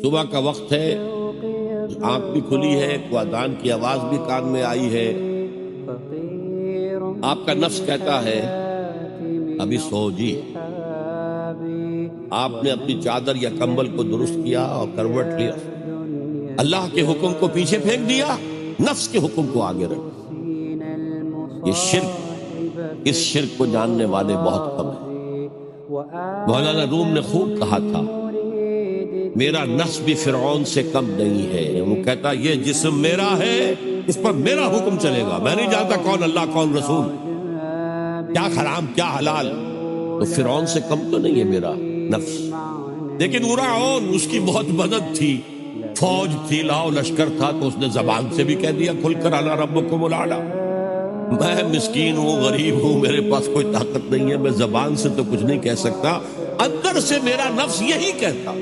صبح کا وقت ہے، آنکھ بھی کھلی ہے، کو اذان کی آواز بھی کان میں آئی ہے، آپ کا نفس کہتا ہے ابھی سو جی۔ آپ نے اپنی چادر یا کمبل کو درست کیا اور کروٹ لیا، اللہ کے حکم کو پیچھے پھینک دیا، نفس کے حکم کو آگے رکھ۔ یہ شرک، اس شرک کو جاننے والے بہت کم ہیں۔ مولانا روم نے خوب کہا تھا میرا نفس بھی فرعون سے کم نہیں ہے۔ وہ کہتا یہ جسم میرا ہے، اس پر میرا حکم چلے گا، میں نہیں جانتا کون اللہ کون رسول، کیا حرام کیا حلال۔ تو فرعون سے کم تو نہیں ہے میرا نفس، لیکن فرعون اس کی بہت مدد تھی، فوج تھی، لاؤ لشکر تھا، تو اس نے زبان سے بھی کہہ دیا کھل کر انا ربکم الاعلی۔ میں مسکین ہوں، غریب ہوں، میرے پاس کوئی طاقت نہیں ہے، میں زبان سے تو کچھ نہیں کہہ سکتا، اندر سے میرا نفس یہی کہتا۔